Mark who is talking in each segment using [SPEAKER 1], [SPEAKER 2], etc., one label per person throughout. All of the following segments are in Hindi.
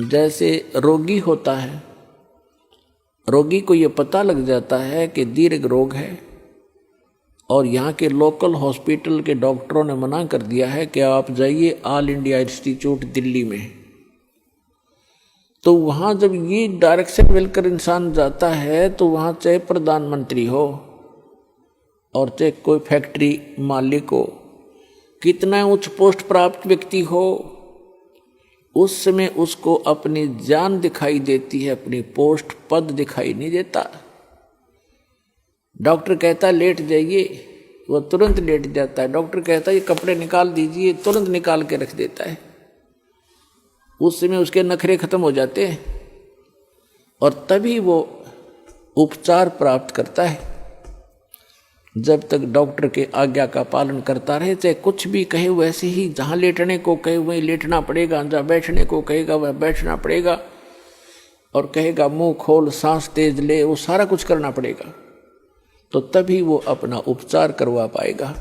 [SPEAKER 1] जैसे रोगी होता है, रोगी को ये पता लग जाता है कि दीर्घ रोग है और यहाँ के लोकल हॉस्पिटल के डॉक्टरों ने मना कर दिया है कि आप जाइए ऑल इंडिया इंस्टीट्यूट दिल्ली में। तो वहाँ जब ये डायरेक्शन मिलकर इंसान जाता है तो वहाँ चाहे प्रधानमंत्री हो और चाहे कोई फैक्ट्री मालिक हो, कितना उच्च पोस्ट प्राप्त व्यक्ति हो, उस समय उसको अपनी जान दिखाई देती है, अपनी पोस्ट पद दिखाई नहीं देता। डॉक्टर कहता लेट जाइए, वो तुरंत लेट जाता है। डॉक्टर कहता ये कपड़े निकाल दीजिए, तुरंत निकाल के रख देता है। उस समय उसके नखरे खत्म हो जाते हैं और तभी वो उपचार प्राप्त करता है। जब तक डॉक्टर के आज्ञा का पालन करता रहे, चाहे कुछ भी कहे वैसे ही, जहाँ लेटने को कहे वहीं लेटना पड़ेगा, जहाँ बैठने को कहेगा वह बैठना पड़ेगा, और कहेगा मुंह खोल सांस तेज ले, वो सारा कुछ करना पड़ेगा। तो तभी वो अपना उपचार करवा पाएगा।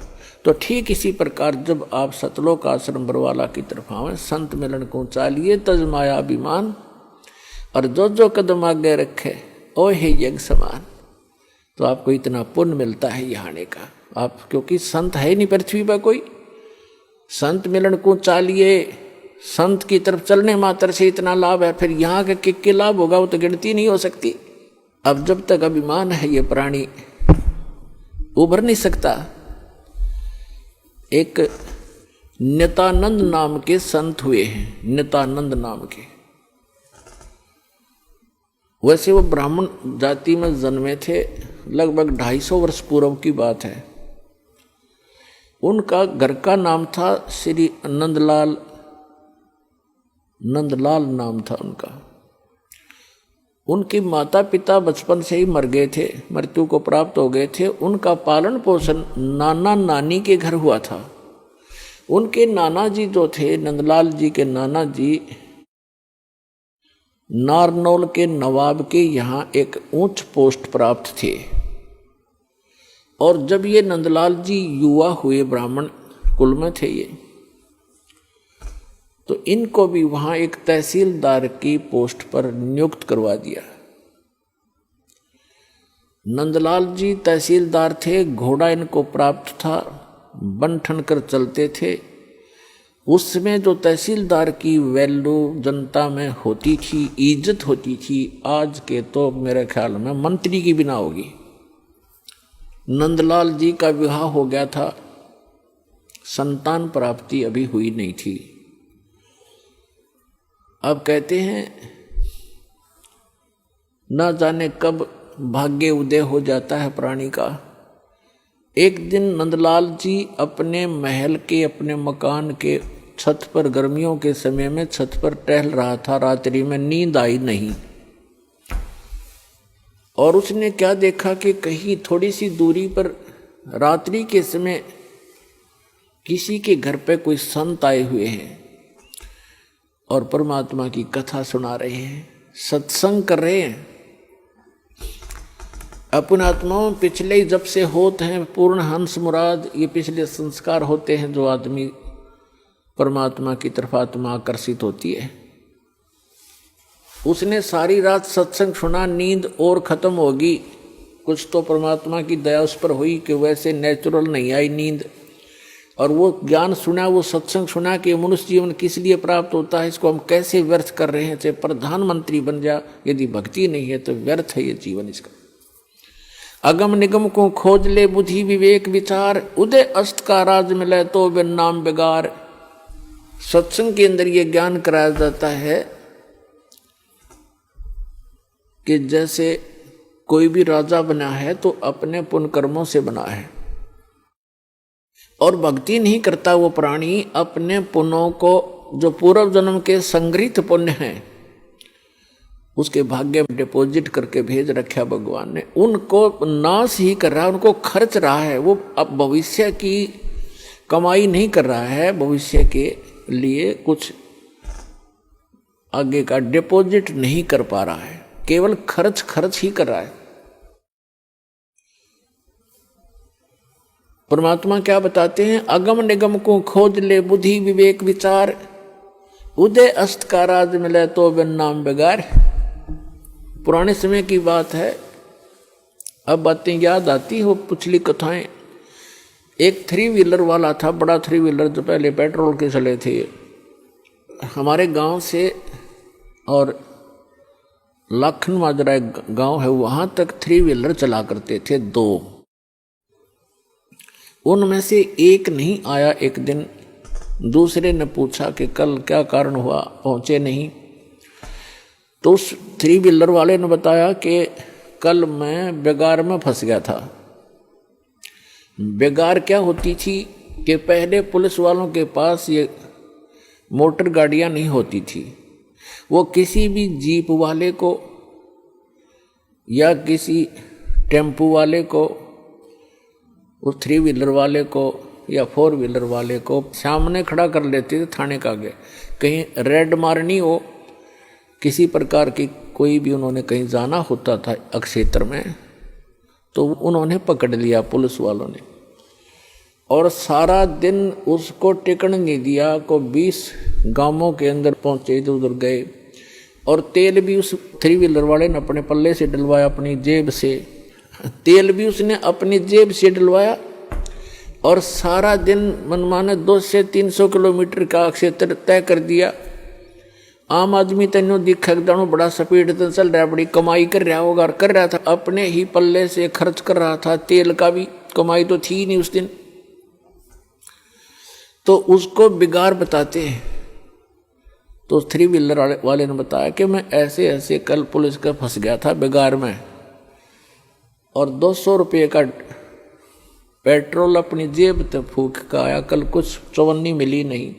[SPEAKER 1] तो ठीक इसी प्रकार जब आप सतलोक आश्रम बरवाला की तरफ आवे, संत मिलन को चालिए तज माया अभिमान, और जो जो कदम आगे रखे ओ हे यज्ञ समान। तो आपको इतना पुण्य मिलता है यहाँ आने का। आप क्योंकि संत है नहीं पृथ्वी पर कोई, संत मिलन को चालिए, संत की तरफ चलने मात्र से इतना लाभ है, फिर यहाँ के किक लाभ होगा वो तो गिनती नहीं हो सकती। अब जब तक अभिमान है ये प्राणी उभर नहीं सकता। एक नित्यानंद नाम के संत हुए हैं, नित्यानंद नाम के। वैसे वो ब्राह्मण जाति में जन्मे थे, लगभग 250 वर्ष पूर्व की बात है। उनका घर का नाम था श्री नंदलाल, नंदलाल नाम था उनका। उनके माता पिता बचपन से ही मर गए थे, मृत्यु को प्राप्त हो गए थे। उनका पालन पोषण नाना नानी के घर हुआ था। उनके नाना जी जो थे, नंदलाल जी के नाना जी नारनौल के नवाब के यहाँ एक उच्च पोस्ट प्राप्त थे। और जब ये नंदलाल जी युवा हुए, ब्राह्मण कुल में थे ये, तो इनको भी वहाँ एक तहसीलदार की पोस्ट पर नियुक्त करवा दिया। नंदलाल जी तहसीलदार थे, घोड़ा इनको प्राप्त था, बन ठन कर चलते थे। उस समय जो तहसीलदार की वैल्यू जनता में होती थी, इज्जत होती थी, आज के तो मेरे ख्याल में मंत्री की बिना होगी। नंदलाल जी का विवाह हो गया था, संतान प्राप्ति अभी हुई नहीं थी। अब कहते हैं न जाने कब भाग्य उदय हो जाता है प्राणी का। एक दिन नंदलाल जी अपने महल के, अपने मकान के छत पर, गर्मियों के समय में छत पर टहल रहा था। रात्रि में नींद आई नहीं और उसने क्या देखा कि कहीं थोड़ी सी दूरी पर रात्रि के समय किसी के घर पे कोई संत आए हुए हैं और परमात्मा की कथा सुना रहे हैं, सत्संग कर रहे हैं। अपन आत्माओं पिछले जब से होते हैं पूर्ण हंस मुराद, ये पिछले संस्कार होते हैं जो आदमी परमात्मा की तरफ आत्मा आकर्षित होती है। उसने सारी रात सत्संग सुना, नींद और खत्म होगी। कुछ तो परमात्मा की दया उस पर हुई कि वैसे नेचुरल नहीं आई नींद, और वो ज्ञान सुना, वो सत्संग सुना कि मनुष्य जीवन किस लिए प्राप्त होता है, इसको हम कैसे व्यर्थ कर रहे हैं। चाहे प्रधानमंत्री बन जा, यदि भक्ति नहीं है तो व्यर्थ है ये जीवन इसका। अगम निगम को खोज ले बुद्धि विवेक विचार, उदय अस्त का राज मिले तो बिन नाम बेगार। सत्संग के अंदर ये ज्ञान कराया जाता है कि जैसे कोई भी राजा बना है तो अपने पुण्य कर्मों से बना है, और भक्ति नहीं करता वो प्राणी अपने पुण्यों को, जो पूर्व जन्म के संग्रहित पुण्य हैं, उसके भाग्य में डिपॉजिट करके भेज रखा भगवान ने। उनको नाश ही कर रहा है, उनको खर्च रहा है। वो अब भविष्य की कमाई नहीं कर रहा है, भविष्य के लिए कुछ आगे का डिपॉजिट नहीं कर पा रहा है, केवल खर्च ही कर रहा है। परमात्मा क्या बताते हैं, अगम निगम को खोज ले बुद्धि विवेक विचार, उदय अस्त का राज मिले तो बिन नाम बेगार। पुराने समय की बात है, अब बातें याद आती हो, पिछली कथाएं। एक 3 व्हीलर वाला था, बड़ा 3 व्हीलर जो पहले पेट्रोल के चले थे, हमारे गांव से और लाखन माजरा एक गांव है, वहां तक 3 व्हीलर चला करते थे 2। उनमें से एक नहीं आया। एक दिन दूसरे ने पूछा कि कल क्या कारण हुआ, पहुंचे नहीं। तो उस 3 व्हीलर वाले ने बताया कि कल मैं बेगार में फंस गया था। बेगार क्या होती थी कि पहले पुलिस वालों के पास ये मोटर गाड़ियां नहीं होती थी। वो किसी भी जीप वाले को या किसी टेम्पू वाले को, उस 3 व्हीलर वाले को या 4 व्हीलर वाले को सामने खड़ा कर लेते थे थाने के आगे। कहीं रेड मारनी हो, किसी प्रकार की कोई भी उन्होंने कहीं जाना होता था अक्षेत्र में, तो उन्होंने पकड़ लिया पुलिस वालों ने, और सारा दिन उसको टिकने नहीं दिया। को 20 गांवों के अंदर पहुंचे, इधर उधर गए, और तेल भी उस 3 व्हीलर वाले ने अपने पल्ले से डलवाया, अपनी जेब से। तेल भी उसने अपनी जेब से डलवाया, और सारा दिन मनमाने 200 से 300 किलोमीटर का क्षेत्र तय कर दिया। आम आदमी तेनों दिखा दानो बड़ा स्पीड से चल रहा, बड़ी कमाई कर रहा होगा, कर रहा था अपने ही पल्ले से खर्च कर रहा था। तेल का भी कमाई तो थी नहीं उस दिन। तो उसको बिगाड़ बताते हैं। तो 3 व्हीलर वाले ने बताया कि मैं ऐसे ऐसे कल पुलिस का फंस गया था बिगाड़ में, और 200 रुपये का पेट्रोल अपनी जेब तक फूक का आया, कल कुछ चवन्नी मिली नहीं।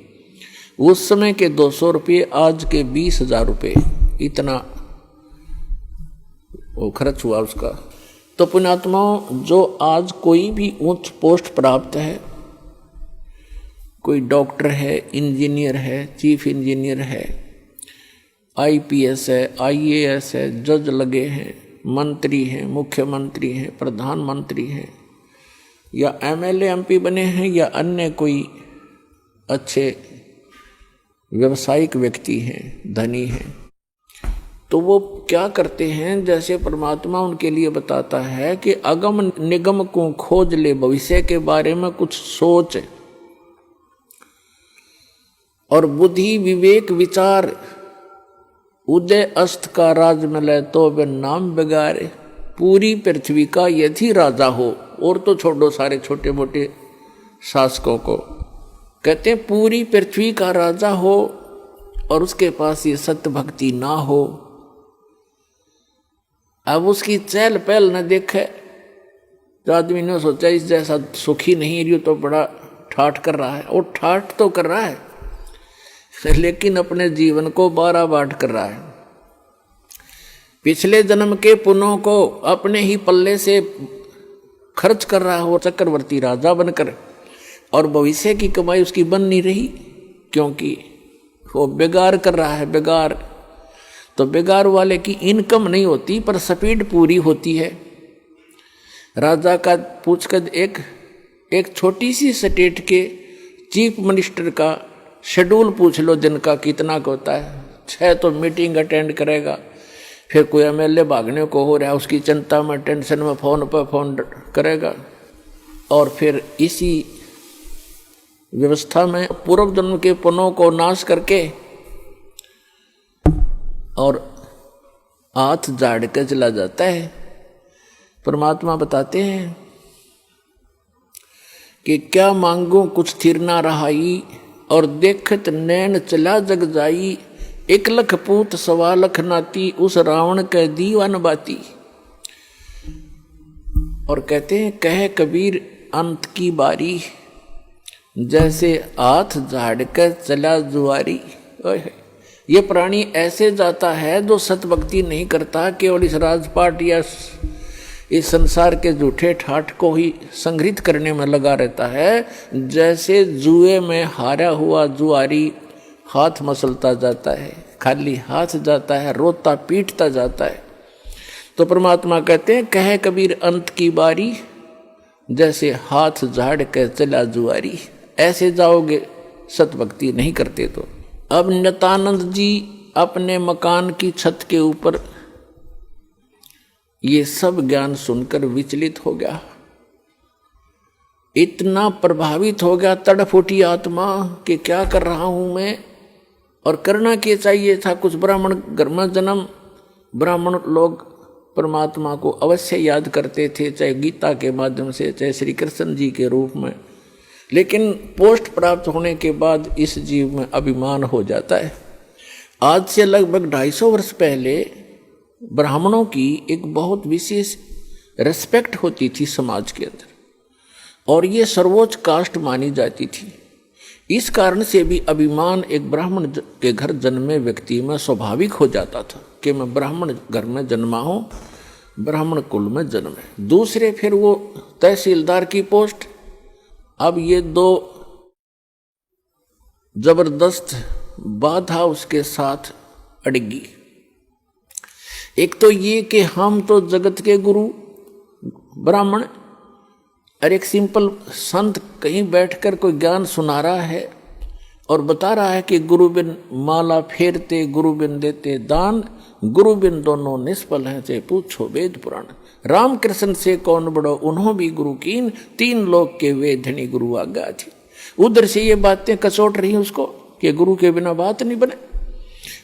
[SPEAKER 1] उस समय के 200 रुपये आज के 20,000 रुपये, इतना वो खर्च हुआ उसका। तो पुण्यात्माओं, जो आज कोई भी उच्च पोस्ट प्राप्त है, कोई डॉक्टर है, इंजीनियर है, चीफ इंजीनियर है, IPS है, IAS है, जज लगे हैं, मंत्री हैं, मुख्यमंत्री हैं, प्रधानमंत्री हैं, या MLA MP बने हैं, या अन्य कोई अच्छे व्यावसायिक व्यक्ति हैं, धनी हैं, तो वो क्या करते हैं, जैसे परमात्मा उनके लिए बताता है कि अगम निगम को खोज ले, भविष्य के बारे में कुछ सोच, और बुद्धि विवेक विचार, उदय अस्त का राज मिले तो बिन नाम बेगारे। पूरी पृथ्वी का यदि राजा हो, और तो छोड़ो सारे छोटे मोटे शासकों को, कहते हैं पूरी पृथ्वी का राजा हो और उसके पास ये सत्य भक्ति ना हो, अब उसकी चहल पहल न देखे, तो आदमी ने सोचा इस जैसा सुखी नहीं रही तो बड़ा ठाठ कर रहा है, और ठाठ तो कर रहा है लेकिन अपने जीवन को 12 बाट कर रहा है। पिछले जन्म के पुण्यों को अपने ही पल्ले से खर्च कर रहा हो चक्रवर्ती राजा बनकर, और भविष्य की कमाई उसकी बन नहीं रही, क्योंकि वो बेगार कर रहा है। बेगार तो बेगार वाले की इनकम नहीं होती, पर स्पीड पूरी होती है। राजा का पूछकर एक छोटी सी स्टेट के चीफ मिनिस्टर का शेड्यूल पूछ लो, दिन का कितना का होता है। 6 तो मीटिंग अटेंड करेगा, फिर कोई MLA भागने को हो रहा है, उसकी चिंता में, टेंशन में फोन पर फोन करेगा, और फिर इसी व्यवस्था में पूर्व जन्म के पुण्यों को नाश करके और हाथ झाड़ के चला जाता है। परमात्मा बताते हैं कि क्या मांगू कुछ थिर ना रहाई, और देखत नैन चला जग जाई, 1 लख पूत 1.25 लाख नाती, उस रावण के दीवान बाती। और कहते हैं कहे कबीर अंत की बारी, जैसे हाथ झाड़ कर चला जुआरी। ये प्राणी ऐसे जाता है जो सतभक्ति नहीं करता, केवल इस राजपाट या इस संसार के झूठे ठाठ को ही संग्रहित करने में लगा रहता है। जैसे जुए में हारा हुआ जुआरी हाथ मसलता जाता है, खाली हाथ जाता है, रोता पीटता जाता है। तो परमात्मा कहते हैं कहे कबीर अंत की बारी, जैसे हाथ झाड़ के चला जुआरी। ऐसे जाओगे सतभक्ति नहीं करते तो। अब नित्यानंद जी अपने मकान की छत के ऊपर ये सब ज्ञान सुनकर विचलित हो गया, इतना प्रभावित हो गया, तड़फ उठी आत्मा कि क्या कर रहा हूं मैं, और करना क्या चाहिए था। कुछ ब्राह्मण घर में जन्म, ब्राह्मण लोग परमात्मा को अवश्य याद करते थे, चाहे गीता के माध्यम से, चाहे श्री कृष्ण जी के रूप में, लेकिन पोस्ट प्राप्त होने के बाद इस जीव में अभिमान हो जाता है। आज से लगभग 250 वर्ष पहले ब्राह्मणों की एक बहुत विशेष रेस्पेक्ट होती थी समाज के अंदर, और ये सर्वोच्च कास्ट मानी जाती थी। इस कारण से भी अभिमान एक ब्राह्मण के घर जन्मे व्यक्ति में स्वाभाविक हो जाता था कि मैं ब्राह्मण घर में जन्मा हूँ, ब्राह्मण कुल में जन्म है। दूसरे फिर वो तहसीलदार की पोस्ट, अब ये दो जबरदस्त बाधा उसके साथ अड़गी। एक तो ये कि हम तो जगत के गुरु ब्राह्मण, और एक सिंपल संत कहीं बैठकर कोई ज्ञान सुना रहा है और बता रहा है कि गुरु बिन माला फेरते, गुरु बिन देते दान, गुरु बिन दोनों निष्फल हैं, चाहे पूछो वेद पुराण। रामकृष्ण से कौन बड़ो उन्हों भी गुरु कीन, 3 लोक के वे धनी गुरु आज्ञा थी। उधर से ये बातें कचोट रही उसको कि गुरु के बिना बात नहीं बने,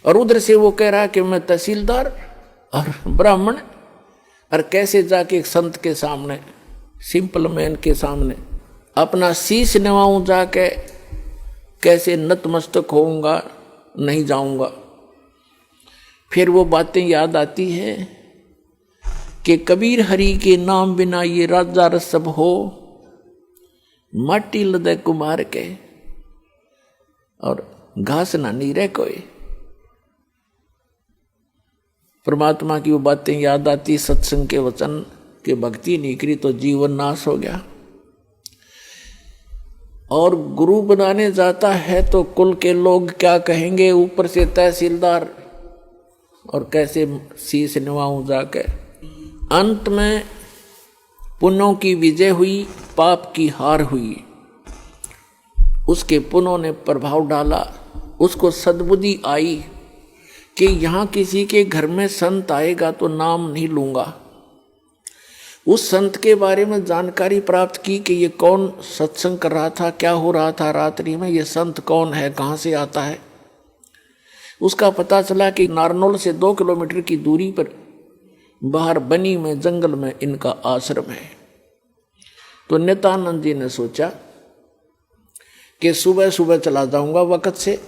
[SPEAKER 1] और उधर से वो कह रहा कि मैं तहसीलदार और ब्राह्मण, और कैसे जाके एक संत के सामने, सिंपल मैन के सामने अपना शीश नवाऊं, जाके कैसे नतमस्तक होऊंगा, नहीं जाऊंगा। फिर वो बातें याद आती है कि कबीर हरि के नाम बिना ये राजा रसब हो, माटी लदे कुमार के, और घास ना नीरे कोई। परमात्मा की वो बातें याद आती, सत्संग के वचन कि भक्ति नहीं करी तो जीवन नाश हो गया। और गुरु बनाने जाता है तो कुल के लोग क्या कहेंगे, ऊपर से तहसीलदार, और कैसे शीश निभाऊं जाके। अंत में पुण्यों की विजय हुई, पाप की हार हुई। उसके पुण्यों ने प्रभाव डाला, उसको सद्बुद्धि आई कि यहाँ किसी के घर में संत आएगा तो नाम नहीं लूंगा। उस संत के बारे में जानकारी प्राप्त की कि ये कौन सत्संग कर रहा था, क्या हो रहा था रात्रि में, ये संत कौन है, कहाँ से आता है। उसका पता चला कि नारनौल से 2 किलोमीटर की दूरी पर बाहर बनी में जंगल में इनका आश्रम है। तो नित्यानंद जी ने सोचा कि सुबह सुबह चला जाऊंगा वक्त से,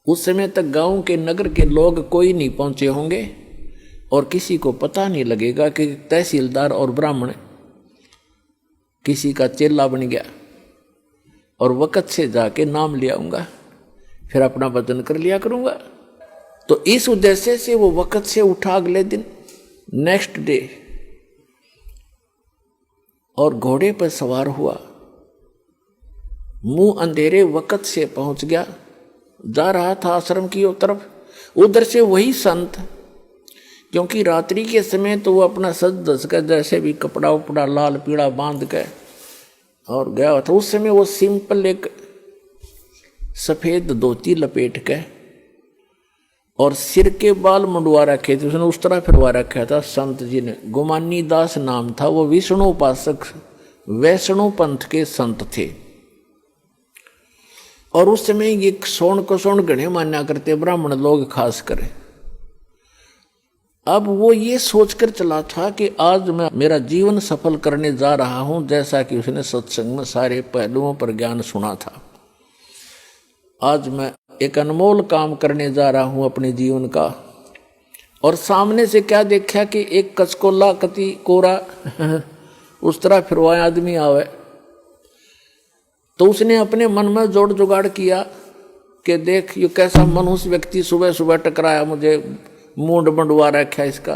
[SPEAKER 1] उस समय तक गांव के नगर के लोग कोई नहीं पहुंचे होंगे और किसी को पता नहीं लगेगा कि तहसीलदार और ब्राह्मण किसी का चेला बन गया, और वक्त से जाके नाम ले आऊंगा, फिर अपना वचन कर लिया करूंगा। तो इस उद्देश्य से वो वक्त से उठा अगले दिन, नेक्स्ट डे, और घोड़े पर सवार हुआ, मुंह अंधेरे वक्त से पहुंच गया, जा रहा था आश्रम की ओर तरफ। उधर से वही संत, क्योंकि रात्रि के समय तो वो अपना सज धज कर जैसे भी कपड़ा उपड़ा लाल पीड़ा बांध के और गया था। उस समय वो सिंपल एक सफेद धोती लपेट के और सिर के बाल मुंडवा रखे थे, उसने उस तरह फिरवा रखा था संत जी ने। गुमानी दास नाम था, वो विष्णु उपासक वैष्णु पंथ के संत थे। और उस समय ये सोन को सोन गणे मान्या करते ब्राह्मण लोग खास कर। अब वो ये सोचकर चला था कि आज मैं मेरा जीवन सफल करने जा रहा हूं, जैसा कि उसने सत्संग में सारे पहलुओं पर ज्ञान सुना था। आज मैं एक अनमोल काम करने जा रहा हूं अपने जीवन का। और सामने से क्या देखा कि एक कचकोला कति कोरा उस तरह फिरवाया आदमी आवे। तो उसने अपने मन में जोड़ जुगाड़ किया कि देख ये कैसा मनुष्य व्यक्ति सुबह सुबह टकराया, मुझे मूंड मंडवा रखा इसका।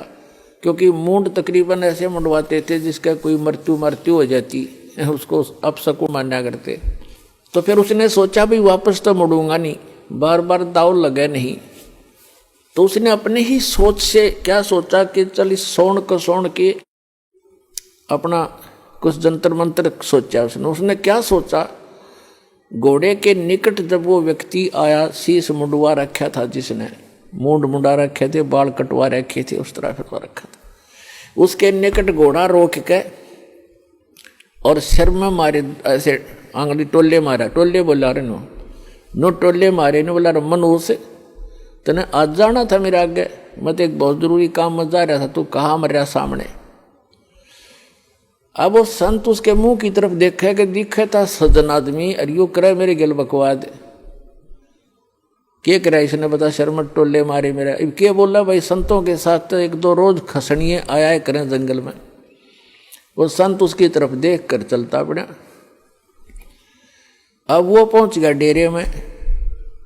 [SPEAKER 1] क्योंकि मूंड तकरीबन ऐसे मंडवाते थे जिसका कोई मृत्यु हो जाती, उसको अपशकुन मान्या करते। तो फिर उसने सोचा भी वापस तो मुड़ूंगा नहीं, बार बार दाव लगे नहीं। तो उसने अपने ही सोच से क्या सोचा कि चल इस सोन को सोन के अपना कुछ जंतर मंत्र सोचा। उसने क्या सोचा, घोड़े के निकट जब वो व्यक्ति आया, शीश मुंडवा रखा था, जिसने मूंड मुंडा रखे थे, बाल कटवा रखे थे, उस तरह फिरवा रखा था, उसके निकट घोड़ा रोक के और सिर में मारे, ऐसे आंगली टोले मारा, टोले बोला रे नो टोले मारे ने बोला मनुष तने आज जाना था मेरे आगे, मैं तो एक बहुत जरूरी काम में जा रहा था, तू कहाँ मर रहा सामने। अब वो संत उसके मुंह की तरफ देखे कि दिखे था सज्जन आदमी, और यू करे मेरे गिल बकवाद, क्या करे इसने बता, शर्म टोले मारे मेरा। अब क्या बोला भाई, संतों के साथ तो एक दो रोज खसनिए आया करें जंगल में। वो संत उसकी तरफ देख कर चलता पड़ा। अब वो पहुंच गया डेरे में,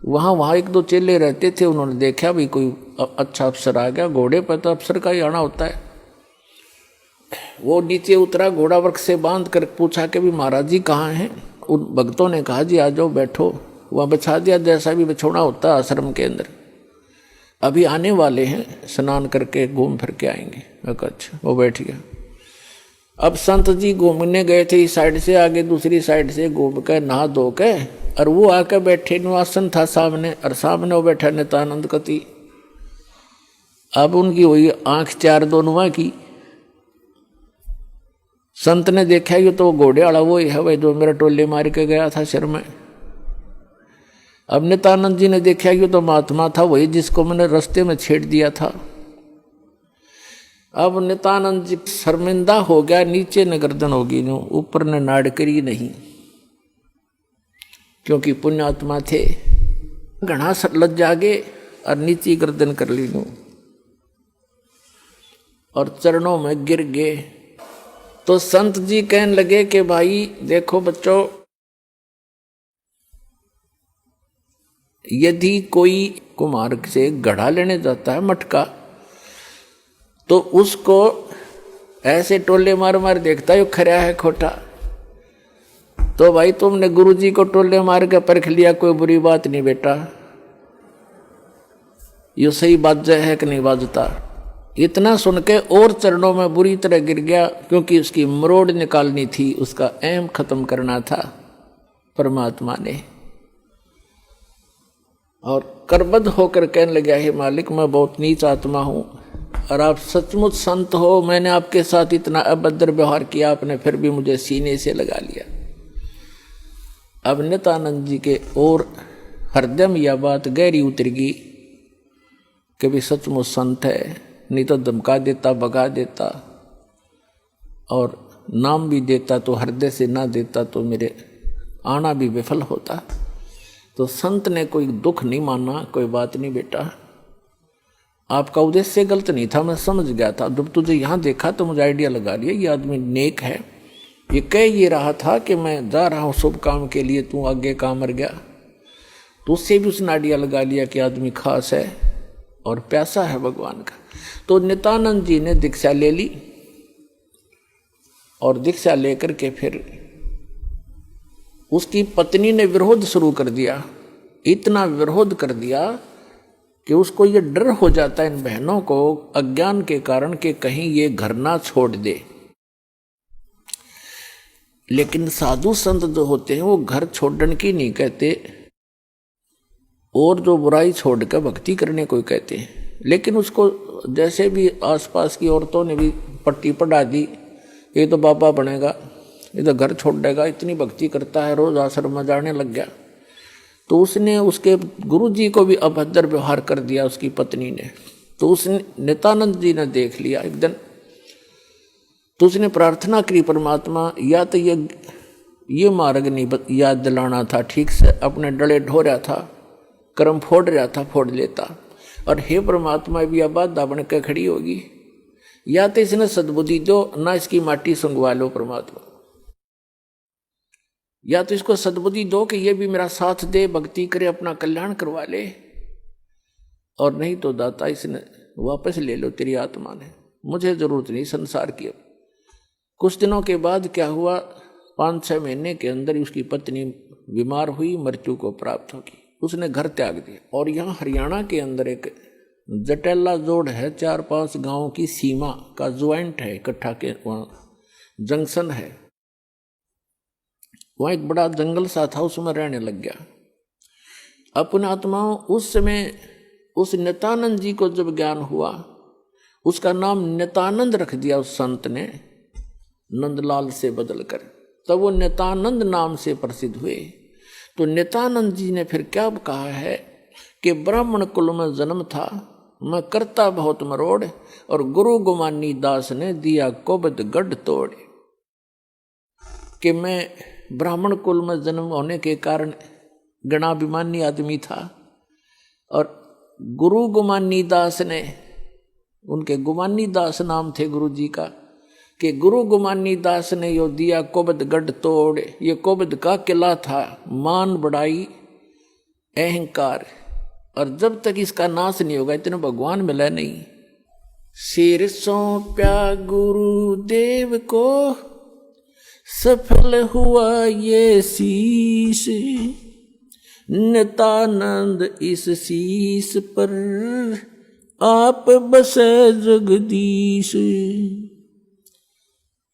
[SPEAKER 1] वहाँ एक दो चेले रहते थे, उन्होंने देखा भी कोई अच्छा अफसर आ गया, घोड़े पर तो अफसर का ही आना होता है। वो नीचे उतरा, घोड़ा वृक्ष से बांध कर पूछा कि भी महाराज जी कहाँ हैं। उन भक्तों ने कहा जी आ जाओ बैठो, वहाँ बिछा दिया जैसा भी बिछोना होता है आश्रम के अंदर, अभी आने वाले हैं, स्नान करके घूम फिर के आएंगे। अच्छा, वो बैठ गया। अब संत जी घूमने गए थे, इस साइड से आगे दूसरी साइड से घूम कर नहा धो के, और वो आकर बैठे, निवासन था सामने, और सामने वो बैठा नित्यानंद कति। अब उनकी हुई आंख चार दोनों की। संत ने देखा ये तो घोड़े वाला वो ही है भाई जो मेरा टोले मार के गया था सिर में। अब नित्यानंद जी ने देखा ये तो महात्मा था वही जिसको मैंने रास्ते में छेड़ दिया था। अब नित्यानंद जी शर्मिंदा हो गया, नीचे न गर्दन होगी नो, ऊपर ने नाड़ करी नहीं, क्योंकि पुण्यात्मा थे। घना लज्जा गे और नीचे गर्दन कर ली नो, और चरणों में गिर गए। तो संत जी कहने लगे कि भाई देखो बच्चों, यदि कोई कुम्हार से घड़ा लेने जाता है मटका, तो उसको ऐसे टोले मार मार देखता है खरा है खोटा। तो भाई तुमने गुरुजी को टोले मार के परख लिया, कोई बुरी बात नहीं बेटा, ये सही बात है कि नहीं बाजता। इतना सुन के और चरणों में बुरी तरह गिर गया, क्योंकि उसकी मरोड़ निकालनी थी, उसका ऐम खत्म करना था परमात्मा ने। और करबद्ध होकर कहने लगा, हे मालिक मैं बहुत नीच आत्मा हूं, और आप सचमुच संत हो, मैंने आपके साथ इतना अभद्र व्यवहार किया, आपने फिर भी मुझे सीने से लगा लिया। अब नित्यानंद जी के और हृदय में यह बात गहरी उतरगी कि भी सचमुच संत है, नहीं तो धमका देता, भगा देता, और नाम भी देता तो हृदय से ना देता तो मेरे आना भी विफल होता। तो संत ने कोई दुख नहीं माना, कोई बात नहीं बेटा, आपका उद्देश्य गलत नहीं था, मैं समझ गया था। जब तुझे यहाँ देखा तो मुझे आइडिया लगा लिया ये आदमी नेक है, ये कह ये रहा था कि मैं जा रहा हूँ शुभ काम के लिए, तू आगे काम मर गया। तो उससे भी उसने आइडिया लगा लिया कि आदमी खास है और प्यासा है भगवान का। तो नित्यानंद जी ने दीक्षा ले ली, और दीक्षा लेकर के फिर उसकी पत्नी ने विरोध शुरू कर दिया। इतना विरोध कर दिया कि उसको ये डर हो जाता है इन बहनों को अज्ञान के कारण कि कहीं ये घर ना छोड़ दे। लेकिन साधु संत जो होते हैं वो घर छोड़ने की नहीं कहते, और जो बुराई छोड़ कर भक्ति करने को कहते हैं। लेकिन उसको जैसे भी आसपास की औरतों ने भी पट्टी पढ़ा दी, ये तो बाबा बनेगा, ये तो घर छोड़ देगा, इतनी भक्ति करता है, रोज आश्रम में जाने लग गया। तो उसने उसके गुरुजी को भी अभद्र व्यवहार कर दिया उसकी पत्नी ने। तो उसने नित्यानंद जी ने देख लिया एक दिन, तो उसने प्रार्थना करी परमात्मा, या तो ये मार्ग नहीं याद दिलाना था ठीक से, अपने डले ढो रहा था, कर्म फोड़ रहा था, फोड़ लेता। और हे परमात्मा भी अब बाधा बन के खड़ी होगी, या तो इसने सद्बुद्धि दो, ना इसकी माटी संगवा लो परमात्मा, या तो इसको सद्बुद्धि दो कि ये भी मेरा साथ दे, भक्ति करे, अपना कल्याण करवा ले, और नहीं तो दाता इसने वापस ले लो, तेरी आत्मा ने, मुझे जरूरत नहीं संसार की। कुछ दिनों के बाद क्या हुआ, 5-6 महीने के अंदर ही उसकी पत्नी बीमार हुई, मृत्यु को प्राप्त होगी। उसने घर त्याग दिया। और यहाँ हरियाणा के अंदर एक जटेला जोड़ है, 4-5 गांवों की सीमा का ज्वाइंट है, इकट्ठा के वहाँ जंक्शन है। वहाँ एक बड़ा जंगल सा था, उसमें रहने लग गया। अपने आत्माओं उस समय उस नित्यानंद जी को जब ज्ञान हुआ, उसका नाम नित्यानंद रख दिया उस संत ने, नंदलाल से बदलकर, तब वो नित्यानंद नाम से प्रसिद्ध हुए। तो नित्यानंद जी ने फिर क्या कहा है कि ब्राह्मण कुल में जन्म था, मैं करता बहुत मरोड़, और गुरु गुमानी दास ने दिया कोबद गढ़ तोड़। कि मैं ब्राह्मण कुल में जन्म होने के कारण गणाभिमानी आदमी था, और गुरु गुमानी दास ने, उनके गुमानी दास नाम थे गुरु जी का, कि गुरु गुमानी दास ने यो दिया कोबद गढ़ तोड़। ये कोबद का किला था, मान बढ़ाई अहंकार, और जब तक इसका नाश नहीं होगा इतने भगवान मिला नहीं। सिर सौंप्या गुरुदेव को, सफल हुआ ये शीश, नित्यानंद इस शीश पर आप बसे जगदीश।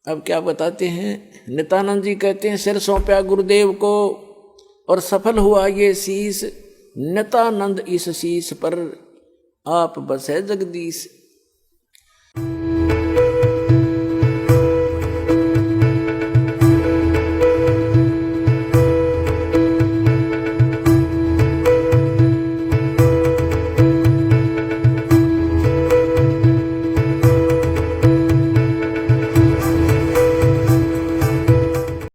[SPEAKER 1] अब क्या बताते हैं, नित्यानंद जी कहते हैं सिर सौंप्या गुरुदेव को और सफल हुआ ये शीश, नित्यानंद इस शीश पर आप बसे जगदीश।